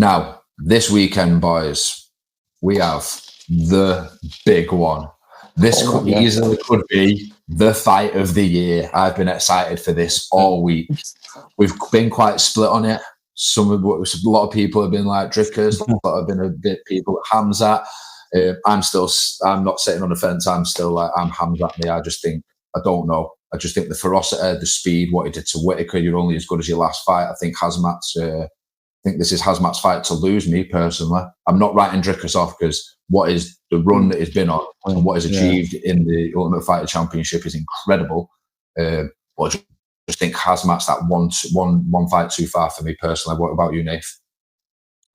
Now, this weekend, boys, we have the big one. This easily could be the fight of the year. I've been excited for this all week. We've been quite split on it. A lot of people have been like Dricuss. A lot have been a bit people Khamzat. I'm not sitting on the fence. I'm still like, I'm Khamzat me. I don't know. I just think the ferocity, the speed, what he did to Whitaker, you're only as good as your last fight. I think this is Khazmat's fight to lose, me personally. I'm not writing Dricuss off because what is the run that he's been on and what he's achieved in the Ultimate Fighter Championship is incredible. But I just think Khazmat's that one fight too far for me personally. What about you, Nath?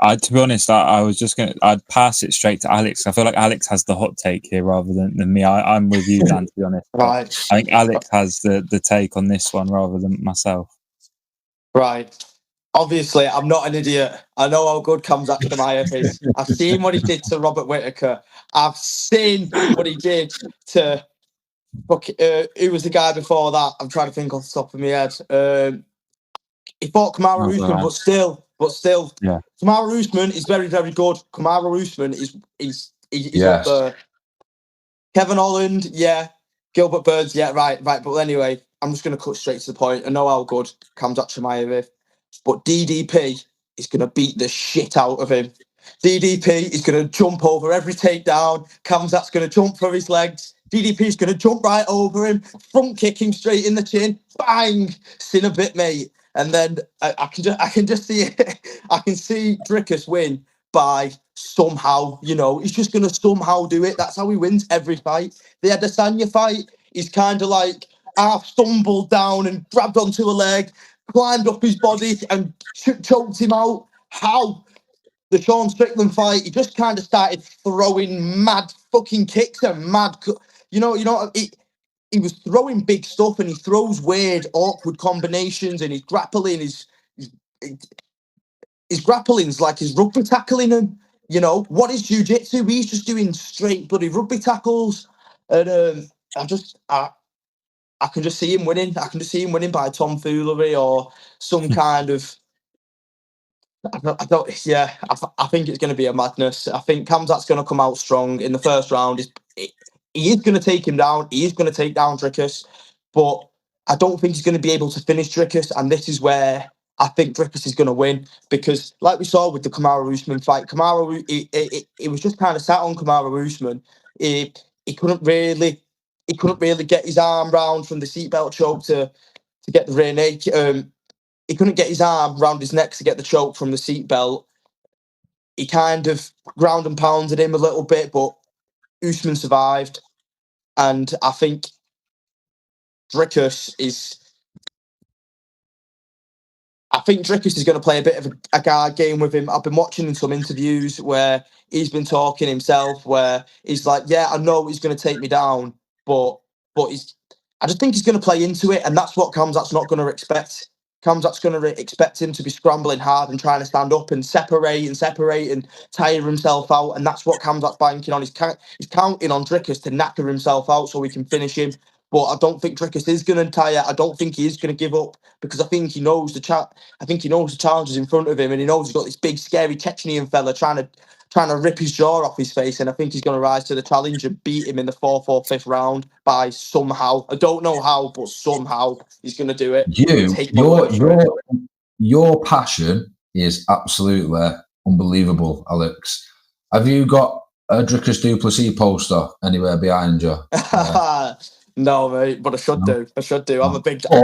To be honest, I'd pass it straight to Alex. I feel like Alex has the hot take here rather than me. I'm with you, Dan, to be honest. Right. I think Alex has the take on this one rather than myself. Right. Obviously, I'm not an idiot. I know how good Khazmat Chimaev is. I've seen what he did to Robert Whitaker. I've seen what he did to... who was the guy before that? I'm trying to think off the top of my head. He fought Kamaru Usman, but still. Yeah. Kamaru Usman is very, very good. Kamaru Usman is up there. Kevin Holland, yeah. Gilbert Burns, yeah, right. But anyway, I'm just going to cut straight to the point. I know how good Khazmat Chimaev is. But DDP is going to beat the shit out of him. DDP is going to jump over every takedown. Khamzat's going to jump for his legs. DDP is going to jump right over him, front kick him straight in the chin. Bang! Sin a bit, mate. And then I can just see it. I can see Dricuss win by somehow, he's just going to somehow do it. That's how he wins every fight. The Adesanya fight, he's kind of like half stumbled down and grabbed onto a leg, climbed up his body and choked him out. How? The Sean Strickland fight, he just kind of started throwing mad fucking kicks and mad... He was throwing big stuff and he throws weird, awkward combinations and his grappling is... His grappling's like his rugby tackling him. What is jiu-jitsu? He's just doing straight bloody rugby tackles. And I can just see him winning. I can just see him winning by tomfoolery or some kind of... I think it's going to be a madness. I think Khamzat's going to come out strong in the first round. He is going to take him down. He is going to take down Dricuss. But I don't think he's going to be able to finish Dricuss. And this is where I think Dricuss is going to win. Because like we saw with the Kamaru Usman fight, he was just kind of sat on Kamaru Usman. He couldn't really get his arm round from the seatbelt choke to get the rear naked. He couldn't get his arm round his neck to get the choke from the seatbelt. He kind of ground and pounded him a little bit, but Usman survived. And I think Dricuss is going to play a bit of a guard game with him. I've been watching in some interviews where he's been talking himself, where he's like, yeah, I know he's going to take me down, but I just think he's going to play into it, and that's what Khamzat's not going to expect. Khamzat's going to expect him to be scrambling hard and trying to stand up and separate and tire himself out. And that's what Khamzat's banking on. He's counting on Dricuss to knacker himself out so he can finish him. But I don't think Dricuss is going to tire. I don't think he is going to give up because I think he knows the challenges in front of him, and he knows he's got this big, scary Chechnyan fella trying to rip his jaw off his face. And I think he's going to rise to the challenge and beat him in the 4th or 5th round by somehow. I don't know how, but somehow he's going to do it. Your passion is absolutely unbelievable, Alex. Have you got a Dricuss Du Plessis poster anywhere behind you? No, mate, but I should do. I'm a big... I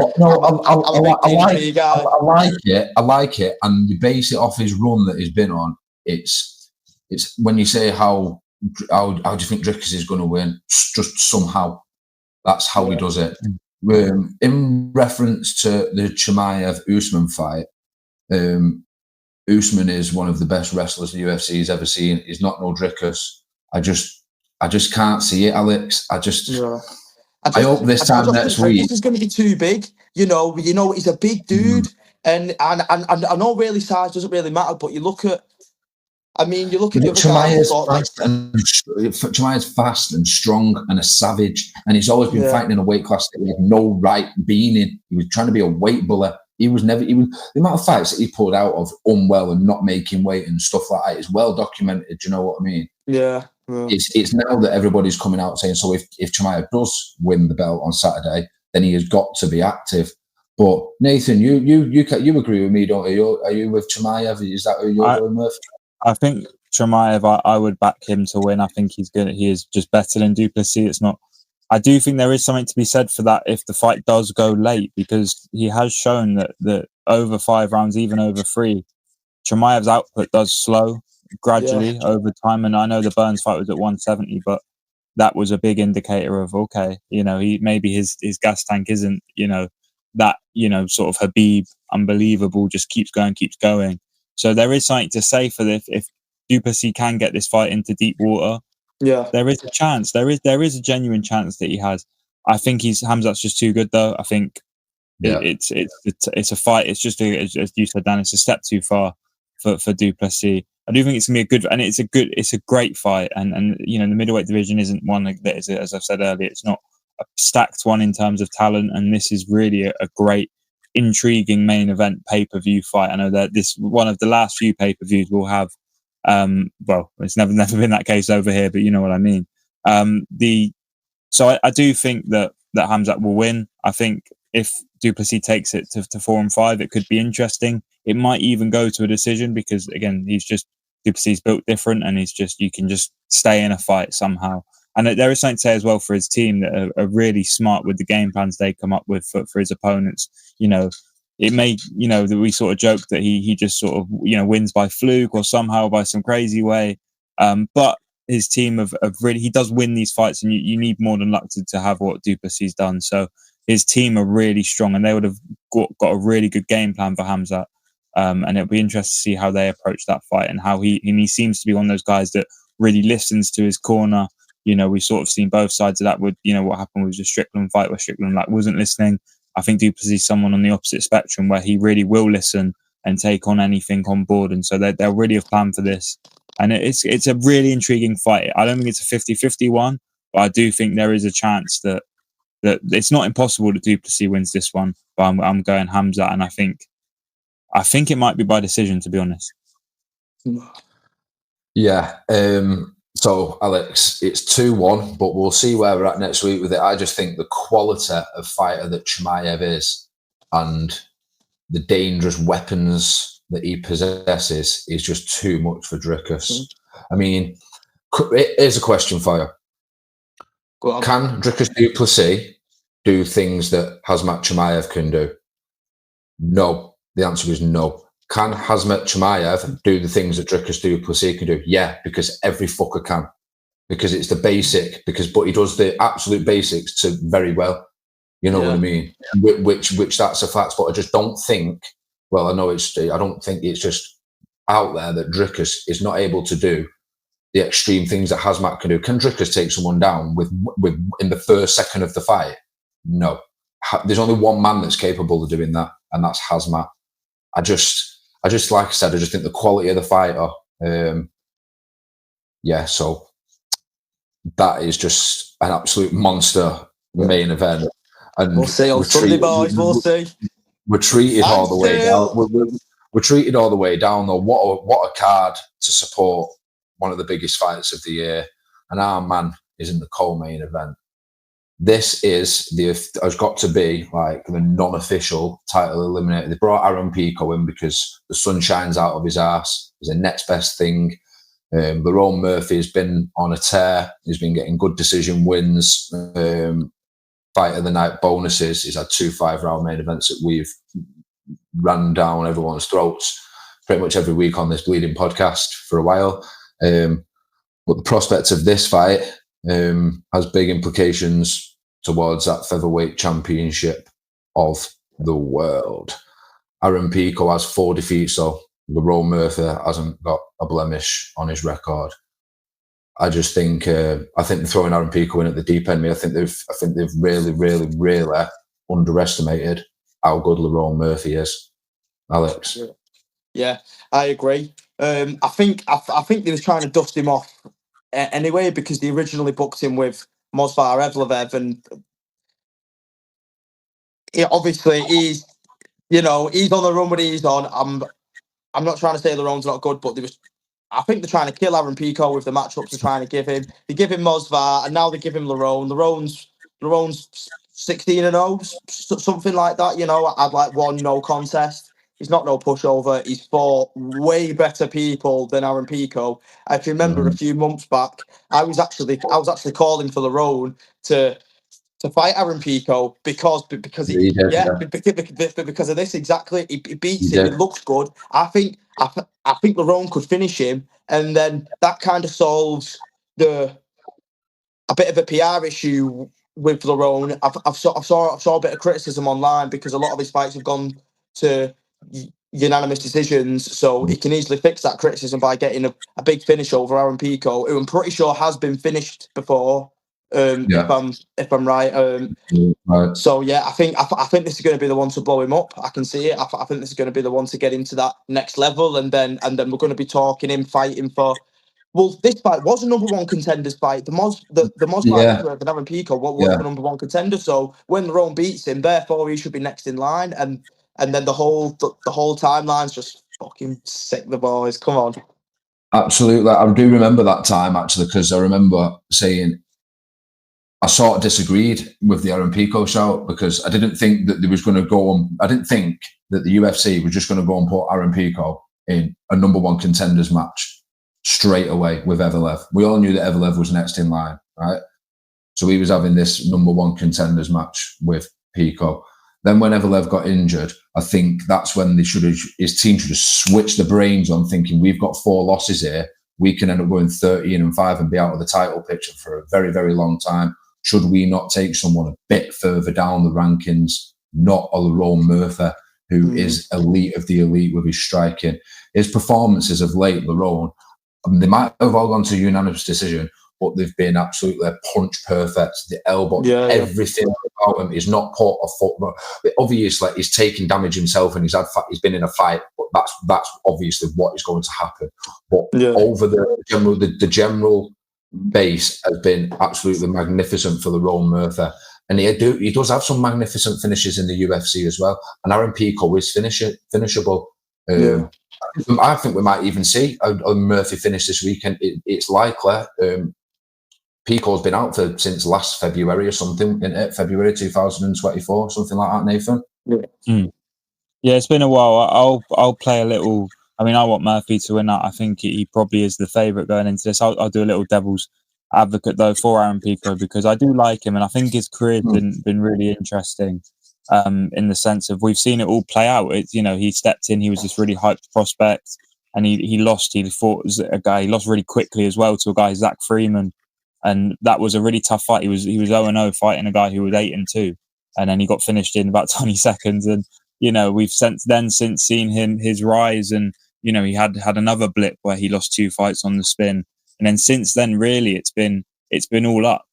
like it, and you base it off his run that he's been on. It's when you say how do you think Dricuss is going to win? Just somehow. That's how he does it. In reference to the Chimaev-Usman fight, Usman is one of the best wrestlers the UFC has ever seen. He's not no Dricuss. I just can't see it, Alex. I hope this time next week. This is going to be too big. He's a big dude, and I know really size doesn't really matter. But you look at the Chimaev's fast and strong and a savage, and he's always been fighting in a weight class that he had no right being in. He was trying to be a weight bully. he was never. The amount of fights that he pulled out of unwell and not making weight and stuff like that is well documented. Do you know what I mean? Yeah. It's now that everybody's coming out saying, so if Chimaev does win the belt on Saturday, then he has got to be active. But Nathan, you agree with me, don't you? Are you with Chimaev? Is that who you're going with? I think Chimaev, I would back him to win. I think he is just better than Du Plessis. It's not. I do think there is something to be said for that if the fight does go late, because he has shown that over 5 rounds, even over 3, Chimaev's output does slow gradually over time. And I know the Burns fight was at 170, but that was a big indicator of, okay, maybe his gas tank isn't, that, sort of Habib unbelievable, just keeps going. So there is something to say for this. If Du Plessis can get this fight into deep water, there is a chance. There is a genuine chance that he has. I think Khamzat's just too good, though. I think it's a fight. It's just as you said, Dan. It's a step too far for Du Plessis. I do think it's gonna be it's a great fight. And the middleweight division isn't one that is, as I've said earlier, it's not a stacked one in terms of talent. And this is really a great, intriguing main event pay-per-view fight. I know that this one of the last few pay-per-views we'll have. Well, it's never been that case over here, but you know what I mean. So I do think that Khamzat will win. I think if Du Plessis takes it to 4-5, it could be interesting. It might even go to a decision because, again, Du Plessis built different, and you can just stay in a fight somehow. And there is something to say as well for his team that are really smart with the game plans they come up with for his opponents. It may, that we sort of joke that he just sort of, wins by fluke or somehow by some crazy way. But his team have really, he does win these fights, and you need more than luck to have what Du Plessis done. So his team are really strong, and they would have got a really good game plan for Khamzat. And it'll be interesting to see how they approach that fight, and how he seems to be one of those guys that really listens to his corner. We've sort of seen both sides of that with, what happened with the Strickland fight, where Strickland wasn't listening. I think Du Plessis is someone on the opposite spectrum where he really will listen and take on anything on board. And so they'll really have planned for this. And it's a really intriguing fight. I don't think it's a 50-50 one, but I do think there is a chance that it's not impossible that Du Plessis wins this one. But I'm going Khamzat, and I think it might be by decision, to be honest. Yeah. So, Alex, it's 2-1, but we'll see where we're at next week with it. I just think the quality of fighter that Chimaev is and the dangerous weapons that he possesses is just too much for Dricuss. I mean, here's a question for you. Can Dricuss Du Plessis do things that Khazmat Chimaev can do? No. The answer is no. Can Khazmat Chimaev do the things that Dricuss Du Plessis can do? Yeah, because every fucker can. Because it's the basic. But he does the absolute basics to very well. You know what I mean? Which that's a fact. But I just don't think. Well, I don't think it's just out there that Dricuss is not able to do the extreme things that Khazmat can do. Can Dricuss take someone down with in the first second of the fight? No. There's only one man that's capable of doing that, and that's Khazmat. I just like I said, I just think the quality of the fighter. So that is just an absolute monster main event. And we'll see on Sunday, boys. We'll see. We're treated all the way down. We're treated all the way down, though. What a card to support one of the biggest fights of the year. And our man is in the co-main event. This has got to be like the non-official title eliminator. They brought Aaron Pico in because the sun shines out of his ass. He's the next best thing. Lerone Murphy has been on a tear. He's been getting good decision wins. Fight of the night bonuses. He's had 2 5-round main events that we've ran down everyone's throats pretty much every week on this bleeding podcast for a while. But the prospect of this fight has big implications towards that featherweight championship of the world. Aaron Pico has 4 defeats, so Lerone Murphy hasn't got a blemish on his record. I just think they're throwing Aaron Pico in at the deep end. I think they've really, really, really underestimated how good Lerone Murphy is. Alex, yeah, I agree. I think they were trying to dust him off anyway, because they originally booked him with Movsar Evloev, and it obviously is you know, he's on the run what he's on. I'm not trying to say Lerone's not good, but I think they're trying to kill Aaron Pico with the matchups they're trying to give him. They give him Mosvar, and now they give him Lerone. Lerone's 16-0, something like that. You know, I'd like one no contest. He's not no pushover. He's fought way better people than Aaron Pico. I can remember a few months back, I was actually calling for Lerone to fight Aaron Pico because because of this exactly. He beats him. It looks good. I think Lerone could finish him, and then that kind of solves a bit of a PR issue with Lerone. I've saw a bit of criticism online because a lot of his fights have gone to unanimous decisions, so he can easily fix that criticism by getting a big finish over Aaron Pico, who I'm pretty sure has been finished before. If I'm right. Right. So yeah, I think this is going to be the one to blow him up. I can see it. I think this is going to be the one to get into that next level, and then we're going to be talking him fighting for. Well, this fight was a number one contenders fight. The Mos fight with Aaron Pico was the number one contender. So when Lerone beats him, therefore he should be next in line, and then the whole timeline's just fucking sick. The boys, come on. Absolutely, I do remember that time actually, because I remember saying, I sort of disagreed with the Aaron Pico shout because I didn't think that there was going to go on. I didn't think that the UFC was just going to go and put Aaron Pico in a number one contenders match straight away with Evelev. We all knew that Evelev was next in line, right? So he was having this number one contenders match with Pico. Then when Evelev got injured, I think that's when his team should have switched the brains on, thinking we've got 4 losses here. We can end up going 13-5 and be out of the title picture for a very, very long time. Should we not take someone a bit further down the rankings, not a Lerone Murphy, who is elite of the elite with his striking? His performances of late, Lerone, they might have all gone to a unanimous decision, but they've been absolutely punch perfect. The elbow, everything about him is not put a foot. But obviously, he's taking damage himself, and he's been in a fight. But that's obviously what is going to happen. But over the general base has been absolutely magnificent for Lerone Murphy, and he does have some magnificent finishes in the UFC as well. And Aaron Pico is finishable. I think we might even see a Murphy finish this weekend. It's likely. Pico's been out since last February or something, isn't it? February 2024, something like that, Nathan. Yeah, it's been a while. I'll play a little. I mean, I want Murphy to win that. I think he probably is the favourite going into this. I'll do a little devil's advocate though for Aaron Pico because I do like him, and I think his career's been really interesting. In the sense of we've seen it all play out. It's, you know, he stepped in, he was this really hyped prospect, and he fought a guy, he lost really quickly as well to a guy, Zach Freeman, and that was a really tough fight. He was 0-0 fighting a guy who was 8-2, and then he got finished in about 20 seconds. And you know, we've since seen his rise, and you know, he had another blip where he lost 2 fights on the spin, and then since then, really, it's been all up.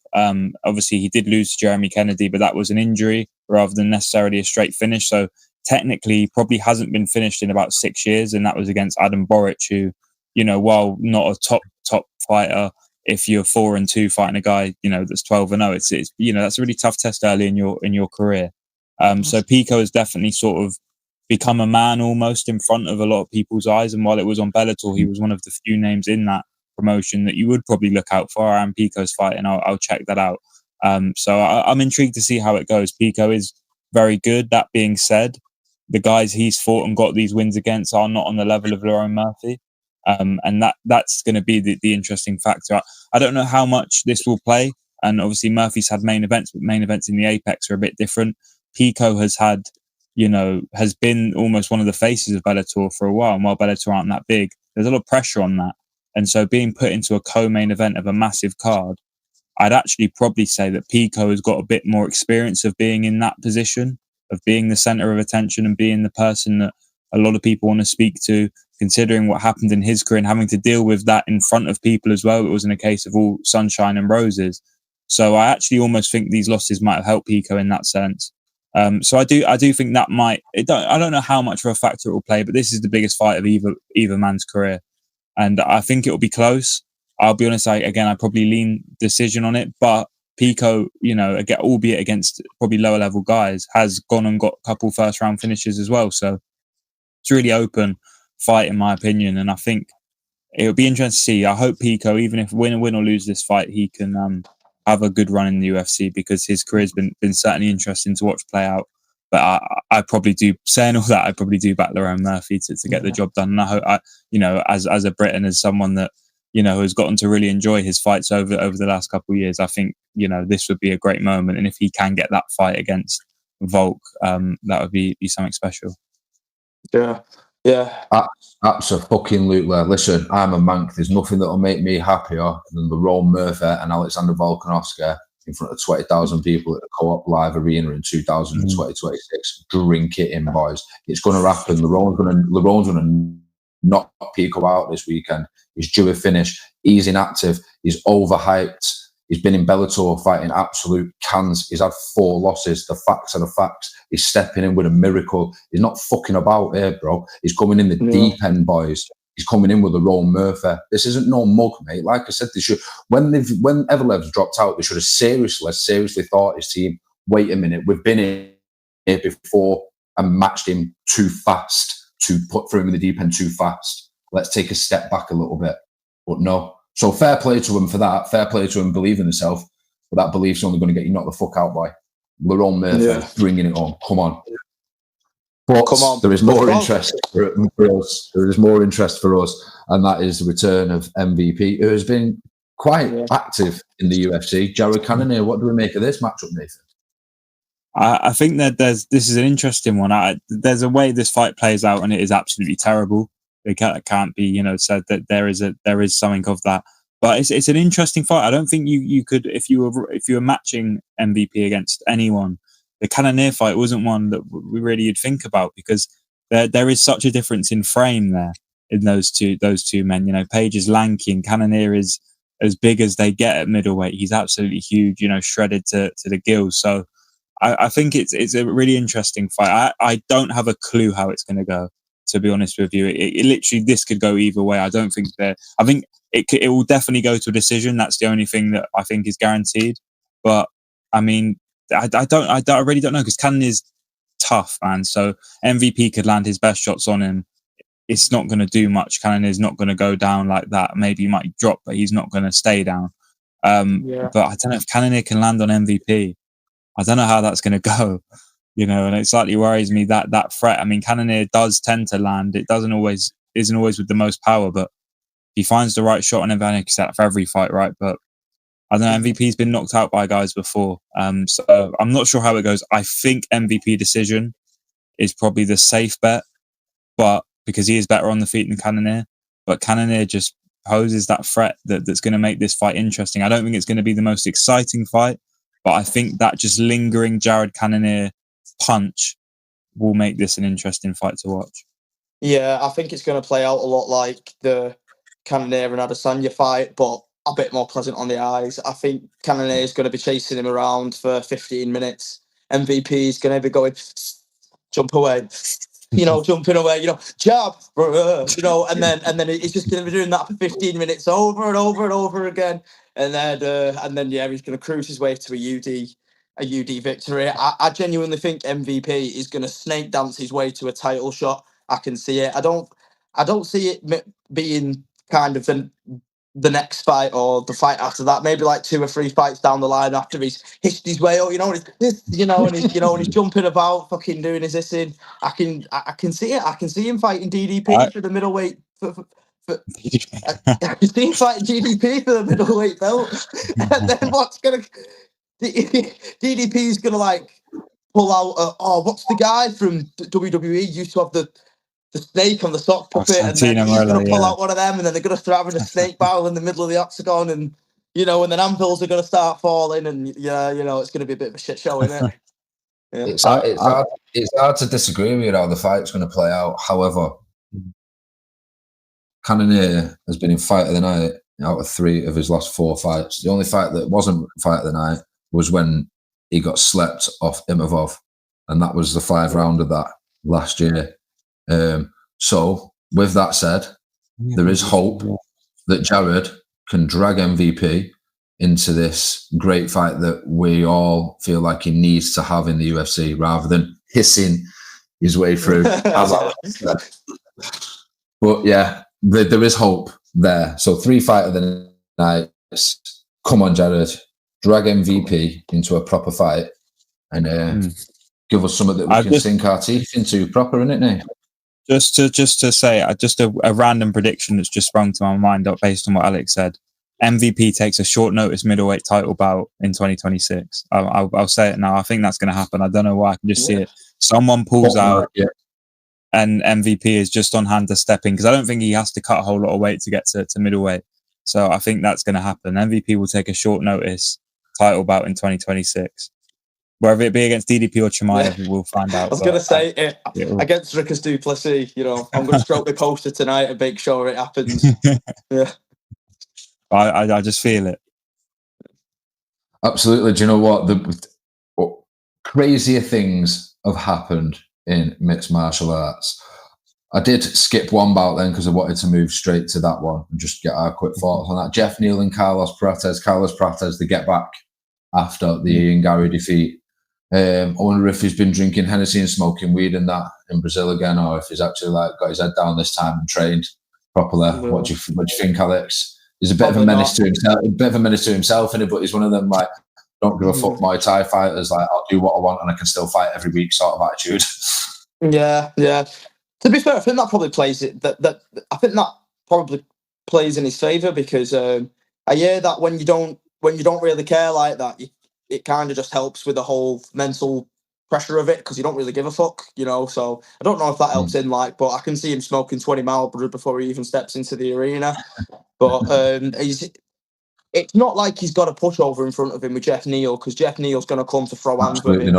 Obviously, he did lose to Jeremy Kennedy, but that was an injury rather than necessarily a straight finish. So technically, he probably hasn't been finished in about 6 years, and that was against Adam Boric, who, you know, while not a top fighter, if you're 4-2 fighting a guy, you know, that's 12-0, it's you know, that's a really tough test early in your career. So Pico has definitely sort of become a man almost in front of a lot of people's eyes. And while it was on Bellator, he was one of the few names in that promotion that you would probably look out for. Aaron Pico's fight, and I'll check that out. So I'm intrigued to see how it goes. Pico is very good. That being said, the guys he's fought and got these wins against are not on the level of Lerone Murphy. And that's going to be the interesting factor. I don't know how much this will play. And obviously Murphy's had main events, but main events in the Apex are a bit different. Pico has been almost one of the faces of Bellator for a while. And while Bellator aren't that big, there's a lot of pressure on that. And so being put into a co-main event of a massive card, I'd actually probably say that Pico has got a bit more experience of being in that position, of being the center of attention and being the person that a lot of people want to speak to, considering what happened in his career and having to deal with that in front of people as well. It wasn't a case of all sunshine and roses. So I actually almost think these losses might have helped Pico in that sense. So I do think that might. I don't know how much of a factor it will play, but this is the biggest fight of either man's career, and I think it will be close. I'll be honest. I probably lean decision on it, but Pico, albeit against probably lower level guys, has gone and got a couple first round finishes as well. So it's a really open fight, in my opinion. And I think it'll be interesting to see. I hope Pico, even if win or lose this fight, he can have a good run in the UFC, because his career's been certainly interesting to watch play out. But I probably do, saying all that, I probably do back Lerone Murphy to get the job done. And I hope, as a Brit and as someone that, has gotten to really enjoy his fights over the last couple of years, I think, this would be a great moment. And if he can get that fight against Volk, that would be something special. Yeah. Absolutely. Listen, I'm a Manc. There's nothing that will make me happier than Lerone Murphy and Alexander Volkanovski in front of 20,000 people at the Co-op Live Arena in 2026. Drink it in, boys. It's going to happen. Lerone's going to knock Pico out this weekend. He's due a finish. He's inactive. He's overhyped. He's been in Bellator fighting absolute cans. He's had 4 losses. The facts are the facts. He's stepping in with a miracle. He's not fucking about here, bro. He's coming in the deep end, boys. He's coming in with Lerone Murphy. This isn't no mug, mate. Like I said, they should. When Everlev's dropped out, they should have seriously thought his team, wait a minute, we've been here before and matched him too fast, to throw him in the deep end too fast. Let's take a step back a little bit. But no. So fair play to him for that. Fair play to him believing himself. But that belief's only going to get you knocked the fuck out by Lerone Murphy bringing it on. Come on. But there is more interest for us. There is more interest for us, and that is the return of MVP, who has been quite active in the UFC. Jared Cannonier, what do we make of this matchup, Nathan? I think that this is an interesting one. There's a way this fight plays out, and it is absolutely terrible. It can't be, said that there is something of that. But it's an interesting fight. I don't think you could, if you were matching MVP against anyone, the Cannonier fight wasn't one that we really would think about, because there is such a difference in frame there in those two men. Page is lanky and Cannonier is as big as they get at middleweight. He's absolutely huge, shredded to the gills. So I think it's a really interesting fight. I don't have a clue how it's going to go, to be honest with you. It literally, this could go either way. I don't think I think it will definitely go to a decision. That's the only thing that I think is guaranteed. But I mean, I really don't know, because Cannonier is tough, man. So MVP could land his best shots on him. It's not going to do much. Cannonier is not going to go down like that. Maybe he might drop, but he's not going to stay down. But I don't know if Cannonier can land on MVP. I don't know how that's going to go. And it slightly worries me that threat. I mean, Cannonier does tend to land. It isn't always with the most power, but he finds the right shot on MVP set for every fight, right? But I don't know, MVP's been knocked out by guys before. So I'm not sure how it goes. I think MVP decision is probably the safe bet, but because he is better on the feet than Cannonier. But Cannonier just poses that threat that's going to make this fight interesting. I don't think it's going to be the most exciting fight, but I think that just lingering Jared Cannonier punch will make this an interesting fight to watch. Yeah, I think it's going to play out a lot like the Cannonier and Adesanya fight, but a bit more pleasant on the eyes. I think Cannonier is going to be chasing him around for 15 minutes. MVP is going to be going, jump away, jumping away, jab, and then he's just going to be doing that for 15 minutes over and over and over again. And then he's going to cruise his way to a UD victory. I genuinely think MVP is going to snake dance his way to a title shot. I can see it. I don't see it being kind of the next fight or the fight after that. Maybe like 2 or 3 fights down the line after he's hitched his way up, and he's jumping about, fucking doing his hissing. I can see it. I can see him fighting DDP for the middleweight. I can see him fighting DDP for the middleweight belt, and then what's gonna? DDP is gonna pull out. What's the guy from WWE used to have the snake on the sock puppet, and then he's going to pull out one of them, and then they're going to throw him in a snake battle in the middle of the octagon, and and then anvils are going to start falling, and it's going to be a bit of a shit show, isn't it? Yeah. It's hard to disagree with how the fight's going to play out. However, Cannonier has been in fight of the night out of 3 of his last 4 fights. The only fight that wasn't fight of the night was when he got slept off Imavov, and that was the 5 round of that last year. So with that said, there is hope that Jared can drag MVP into this great fight that we all feel like he needs to have in the UFC rather than hissing his way through. But yeah, there is hope there. So 3 fight of the nights. Come on, Jared. Drag MVP into a proper fight and give us something that we can sink our teeth into proper, isn't it, Nate? Just to say, just a random prediction that's just sprung to my mind based on what Alex said. MVP takes a short notice middleweight title bout in 2026. I'll say it now. I think that's going to happen. I don't know why. I can just see it. Someone pulls out, and MVP is just on hand to step in, because I don't think he has to cut a whole lot of weight to get to middleweight. So I think that's going to happen. MVP will take a short notice title bout in 2026. Whether it be against DDP or Chimaev, we'll find out. I was going to say, against Dricuss Du Plessis, I'm going to stroke the poster tonight and make sure it happens. Yeah. I just feel it. Absolutely. Do you know what? Crazier things have happened in mixed martial arts. I did skip one bout then because I wanted to move straight to that one and just get our quick thoughts on that. Jeff Neal and Carlos Prates, they get back after the Ian Gary defeat. I wonder if he's been drinking Hennessy and smoking weed and that in Brazil again, or if he's actually got his head down this time and trained properly. Yeah. What do you think, Alex? He's a bit of a menace to himself, innit? But he's one of them don't give a fuck Muay Thai fighters. I'll do what I want and I can still fight every week sort of attitude. Yeah. To be fair, I think that probably plays it. I think that probably plays in his favour, because I hear that when you don't really care like that, it kind of just helps with the whole mental pressure of it, because you don't really give a fuck, So I don't know if that helps in but I can see him smoking 20 Marlboro before he even steps into the arena. But it's not like he's got a pushover in front of him with Jeff Neal, because Jeff Neal's going to come to throw hands with him.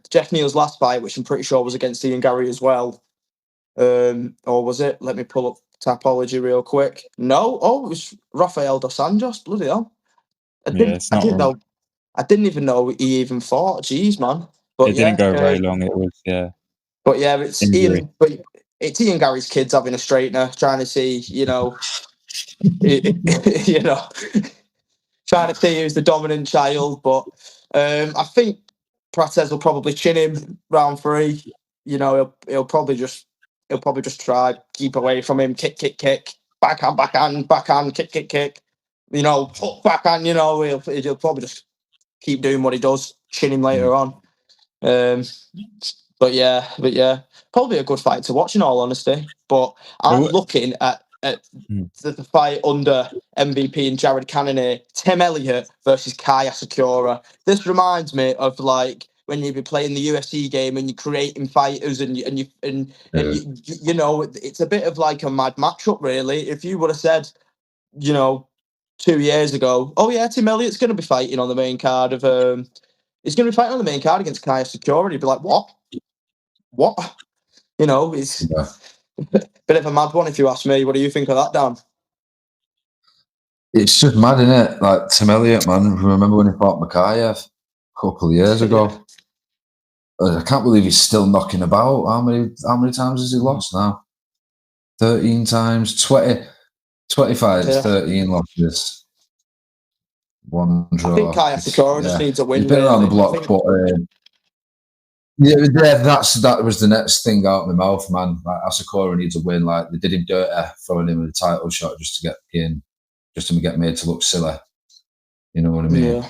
Jeff Neal's last fight, which I'm pretty sure was against Ian Gary as well. Or was it? Let me pull up Tapology real quick. No, it was Rafael dos Anjos. Bloody hell! I didn't even know he even fought. Jeez, man! But it didn't go very long. It was But yeah, it's injury. Ian. But it's Ian Gary's kids having a straightener, trying to see, trying to see who's the dominant child. But I think Prates will probably chin him round 3. He'll probably just try keep away from him, kick, backhand, kick. Hook backhand. He'll probably just keep doing what he does, chin him later on. But yeah, probably a good fight to watch in all honesty. But I'm looking at the fight under MVP and Jared Cannonier, Tim Elliott versus Kai Asakura. This reminds me of when you be playing the UFC game and you're creating fighters and it's a bit of a mad matchup really. If you would have said, 2 years ago, oh yeah, Tim Elliott's going to be fighting on the main card of he's going to be fighting on the main card against Kai Asakura, he'd be like, what? It's a bit of a mad one if you ask me. What do you think of that, Dan? It's just mad, isn't it? Tim Elliott, man. Remember when he fought Chimaev a couple of years ago? I can't believe he's still knocking about. How many times has he lost now? 13 times, 20 fights, 13 losses, 1 draw. I think Kai Asakura just needs a win. He's been around the block, but that was the next thing out of my mouth, man. Asakura needs a win. They did him dirty, throwing him with a title shot just to get in, just to get made to look silly. You know what I mean? Yeah,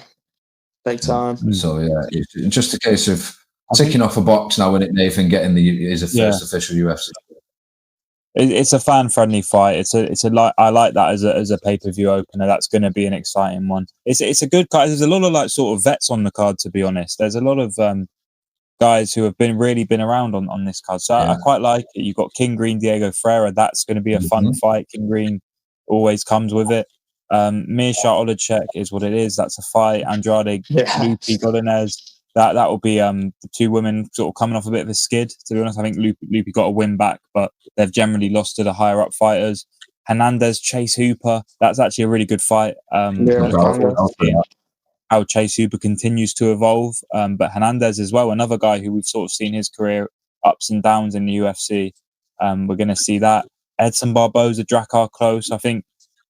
big time. So yeah, it's just a case of ticking off a box now, isn't it, Nathan? Getting his first official UFC. It's a fan-friendly fight. I like that as a pay-per-view opener. That's going to be an exciting one. It's a good card. There's a lot of sort of vets on the card, to be honest. There's a lot of guys who have been around on this card. So I quite like it. You've got King Green, Diego Ferreira. That's going to be a fun fight. King Green always comes with it. Mirsha Olechek is what it is. That's a fight. Andrade, Lupi, Godinez. That will be the 2 women sort of coming off a bit of a skid. To be honest, I think Lupi got a win back, but they've generally lost to the higher up fighters. Hernandez, Chase Hooper. That's actually a really good fight. How Chase Hooper continues to evolve, but Hernandez as well, another guy who we've sort of seen his career ups and downs in the UFC. We're going to see that. Edson Barboza, Drakkar Klose. I think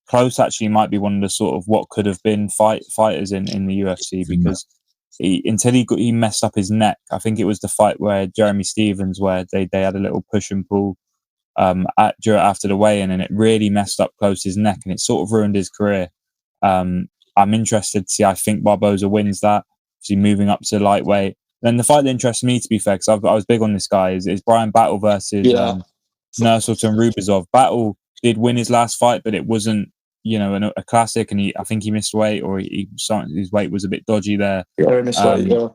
Close actually might be one of the sort of what could have been fighters in the UFC, because until he messed up his neck. I think it was the fight where Jeremy Stevens, where they had a little push and pull after the weigh-in, and it really messed up Close's neck, and it sort of ruined his career. I'm interested to see. I think Barboza wins that. Is moving up to lightweight? Then the fight that interests me, to be fair, because I was big on this guy, is Brian Battle versus Nursultan Rubizov. Battle did win his last fight, but it wasn't, a classic, and I think he missed weight, or his weight was a bit dodgy there. Yeah, he missed weight. Yeah.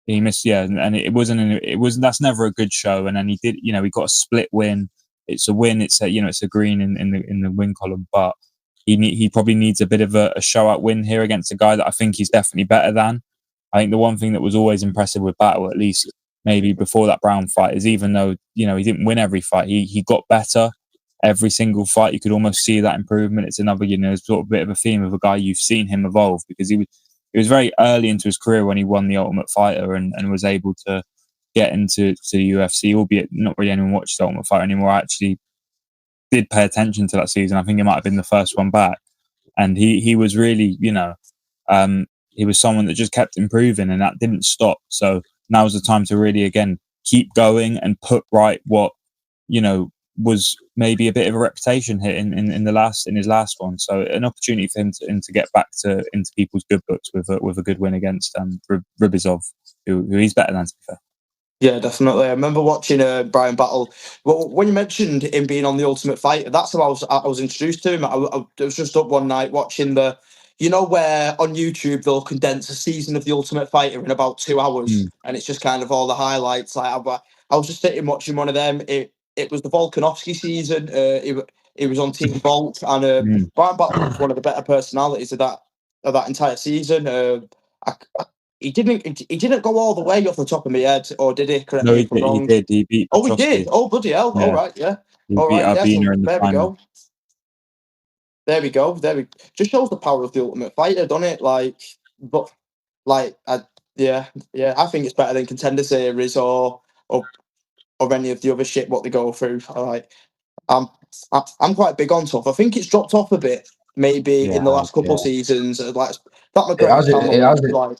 He missed, and it wasn't. That's never a good show. And then he did, he got a split win. It's a win. It's a green in the win column, but he probably needs a bit of a show out win here against a guy that I think he's definitely better than. I think the one thing that was always impressive with Battle, at least maybe before that Brown fight, is even though he didn't win every fight, he got better every single fight. You could almost see that improvement. It's another sort of bit of a theme of a guy you've seen him evolve, because he was very early into his career when he won the Ultimate Fighter and was able to get into the UFC, albeit not really anyone watched the Ultimate Fighter anymore. I actually did pay attention to that season. I think it might have been the first one back, and he was really he was someone that just kept improving, and that didn't stop. So now was the time to really, again, keep going and put right what, was maybe a bit of a reputation hit in his last one. So an opportunity for him to get back into people's good books with a good win against Rubizov, who he's better than, to be fair. Yeah, definitely. I remember watching Brian Battle. Well, when you mentioned him being on the Ultimate Fighter, that's how I was introduced to him. I was just up one night watching where on YouTube they'll condense a season of the Ultimate Fighter in about 2 hours, and it's just kind of all the highlights. Like I was just sitting watching one of them. It was the Volkanovski season. It was on Team Volt, and Brian Battle was one of the better personalities of that entire season. He didn't go all the way off the top of my head, or did he? No, he did. He beat. Oh, he did. Oh, bloody hell! Yeah. All right, yeah. He beat Albina in the final. There we go. Just shows the power of the Ultimate Fighter, doesn't it? I think it's better than Contender Series or any of the other shit what they go through. I'm quite big on Tough. I think it's dropped off a bit, maybe in the last couple of seasons. Like that McGregor.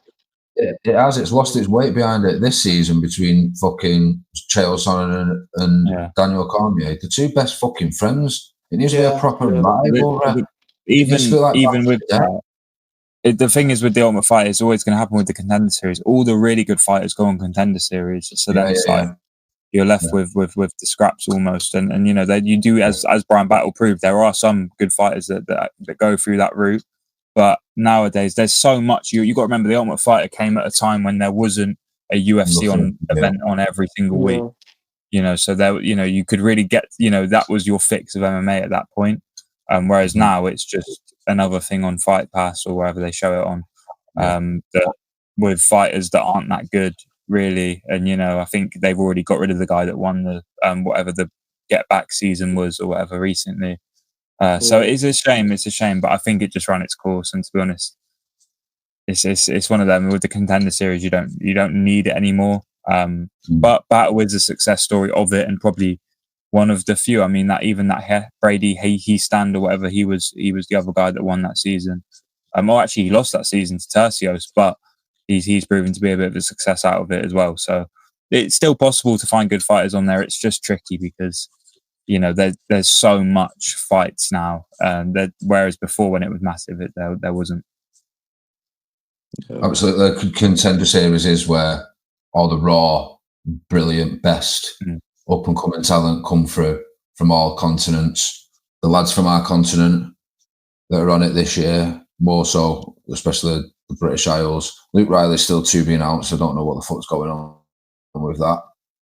It has. It's lost its weight behind it this season between fucking Chael Sonnen and Daniel Cormier, the two best fucking friends. It needs to be a proper rival. Even with the thing is with the Ultimate Fighter, it's always going to happen with the Contender Series. All the really good fighters go on Contender Series, so then it's like you're left with the scraps almost. And you do, as Brian Battle proved, there are some good fighters that go through that route. But nowadays, there's so much. You got to remember, the Ultimate Fighter came at a time when there wasn't a UFC event on every single week. So there, you could really get, that was your fix of MMA at that point. Whereas now it's just another thing on Fight Pass or wherever they show it on. That with fighters that aren't that good, really. And I think they've already got rid of the guy that won the whatever the Get Back season was or whatever recently. So it's a shame, but I think it just ran its course. And to be honest, it's one of them with the Contender Series. You don't need it anymore. But Battle is a success story of it, and probably one of the few. I mean, that Brady he stand or whatever, he was the other guy that won that season. Actually, he lost that season to Tercios, but he's proven to be a bit of a success out of it as well. So it's still possible to find good fighters on there. It's just tricky because there's so much fights now, whereas before when it was massive, there wasn't. Absolutely, the Contender Series is where all the raw, brilliant, best up and coming talent come through from all continents. The lads from our continent that are on it this year, more so, especially the British Isles. Luke Riley's still to be announced. I don't know what the fuck's going on with that.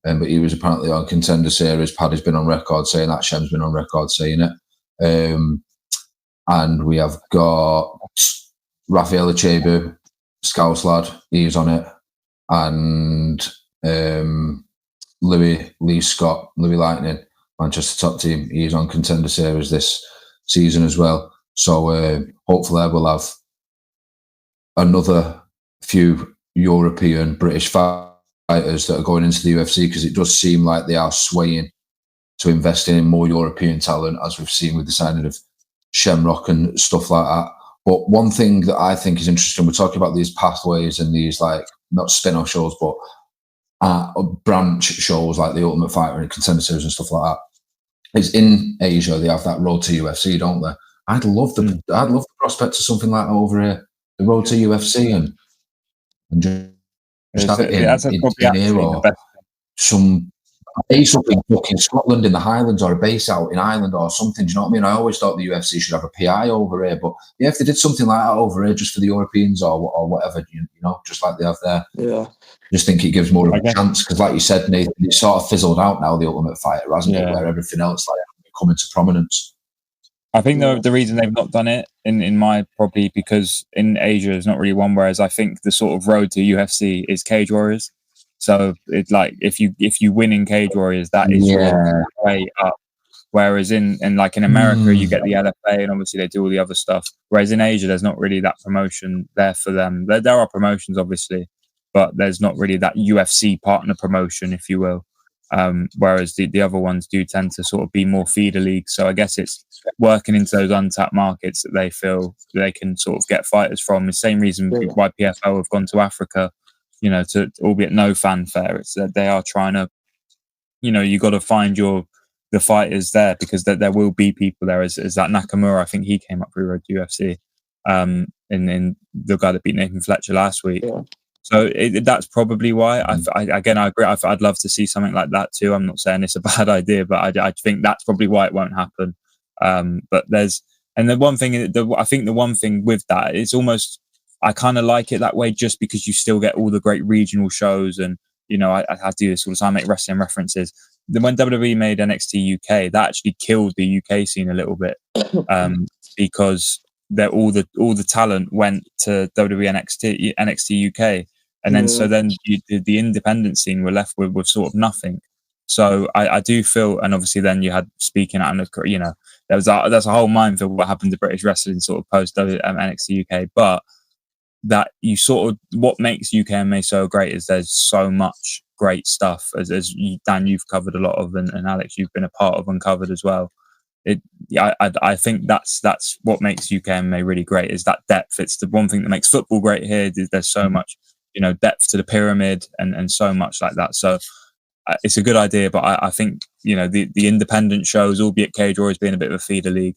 But he was apparently on Contender Series. Paddy's been on record saying that. Shem's been on record saying it. And we have got Rafael Achebu, Scouse lad. He's on it. And Louis Scott, Louis Lightning, Manchester top team. He's on Contender Series this season as well. So hopefully we'll have another few European, British fighters that are going into the UFC, because it does seem like they are swaying to investing in more European talent, as we've seen with the signing of Shamrock and stuff like that. But one thing that I think is interesting, we're talking about these pathways and these, like, not spin-off shows, but branch shows like the Ultimate Fighter and Contender Series and stuff like that. Is in Asia, they have that road to UFC, don't they? I'd love the prospect of something like that over here, the road to UFC, and just have it in here, or some base up in fucking Scotland in the Highlands, or a base out in Ireland or something. Do you know what I mean? I always thought the UFC should have a PI over here, but yeah, if they did something like that over here just for the Europeans or whatever, you know, just like they have there. Yeah. I just think it gives more of a chance, because like you said, Nathan, it's sort of fizzled out now, the Ultimate Fighter, hasn't it? Where everything else like come into prominence. I think the reason they've not done it in my, probably because in Asia there's not really one, whereas I think the sort of road to UFC is Cage Warriors. So it's like if you win in Cage Warriors, that is your way up. Whereas in America you get the LFA, and obviously they do all the other stuff. Whereas in Asia there's not really that promotion there for them. There are promotions obviously, but there's not really that UFC partner promotion, if you will. Whereas the other ones do tend to sort of be more feeder leagues. So I guess it's working into those untapped markets that they feel they can sort of get fighters from. The same reason why PFL have gone to Africa, you know, to albeit no fanfare. It's that they are trying to, you know, you got to find the fighters there, because there will be people there. As that Nakamura, I think he came up through road to UFC, in the guy that beat Nathan Fletcher last week. Yeah. So that's probably why. I agree. I'd love to see something like that too. I'm not saying it's a bad idea, but I think that's probably why it won't happen. But the one thing with that, it's almost, I kind of like it that way, just because you still get all the great regional shows. And, you know, I do this all the time, I make wrestling references. When WWE made NXT UK, that actually killed the UK scene a little bit, because all the talent went to WWE NXT UK, and then the independent scene were left with sort of nothing. So I do feel, and obviously then you had, speaking out, you know, there's a whole minefield what happened to British wrestling sort of post NXT UK, but that you sort of, what makes UK MMA so great is there's so much great stuff, as you, Dan, you've covered a lot of, and Alex, you've been a part of and covered as well. I think that's what makes UK MMA really great, is that depth. It's the one thing that makes football great here. There's so much, you know, depth to the pyramid and so much like that. So it's a good idea, but I think, you know, the independent shows, albeit Cage Warriors being a bit of a feeder league,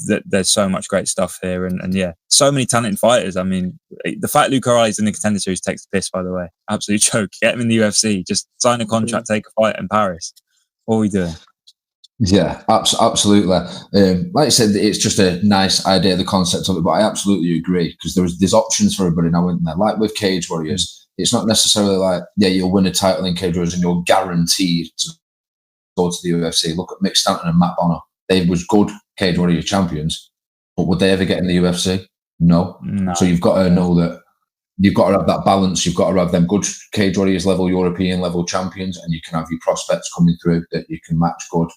that there's so much great stuff here, and yeah, so many talented fighters. I mean, the fact Luke O'Reilly's in the Contender Series takes the piss, by the way. Absolute joke. Get him in the UFC, just sign a contract, take a fight in Paris. What are we doing? Yeah, absolutely. Like I said, it's just a nice idea, the concept of it, but I absolutely agree, because there's options for everybody now, isn't there? Like with Cage Warriors, it's not necessarily like, yeah, you'll win a title in Cage Warriors and you're guaranteed to go to the UFC. Look at Mick Stanton and Matt Bonner. They was good Cage Warrior champions, but would they ever get in the UFC? No. So you've got to know that you've got to have that balance. You've got to have them good Cage Warriors level, European level champions, and you can have your prospects coming through that you can match good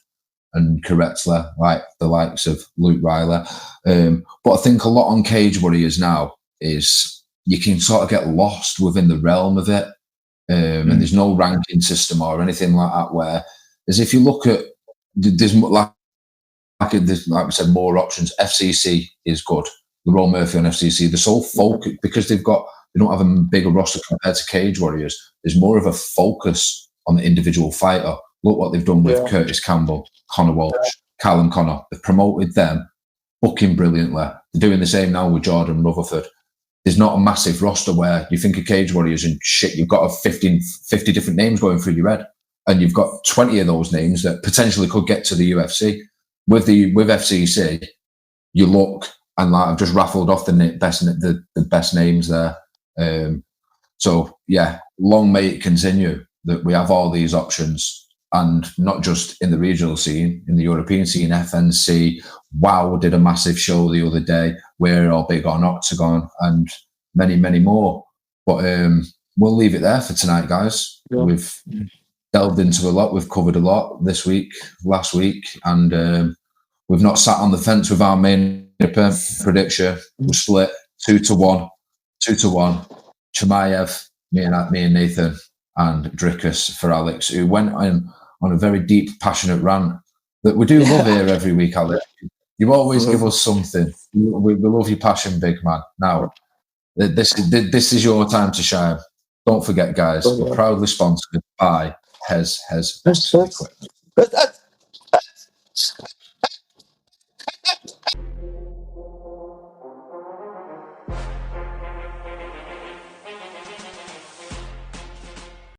and correctly, like the likes of Luke Riley. But I think a lot on Cage Warriors now is you can sort of get lost within the realm of it. And there's no ranking system or anything like that, where, as if you look at, there's like we said, more options. FCC is good. Lerone Murphy on FCC, they're so focused, because they don't have a bigger roster compared to Cage Warriors. There's more of a focus on the individual fighter. Look what they've done with Curtis Campbell, Conor Walsh, Callum Connor. They've promoted them, booking brilliantly. They're doing the same now with Jordan Rutherford. There's not a massive roster where you think of Cage Warriors and shit, you've got 50 different names going through your head, and you've got 20 of those names that potentially could get to the UFC. With FCC, you look, and like I've just raffled off the best names there. So yeah, long may it continue that we have all these options. And not just in the regional scene, in the European scene, FNC, WOW did a massive show the other day. We're all big on Octagon, and many, many more. But we'll leave it there for tonight, guys. Yeah. We've delved into a lot. We've covered a lot this week, last week, and we've not sat on the fence with our main prediction. We're split 2-1. Chimaev, me and Nathan, and Dricuss for Alex, who went on a very deep, passionate rant that we do love here every week, Alex. You always give us something. We love your passion, big man. Now, this is your time to shine. Don't forget, guys, we're proudly sponsored by Hez.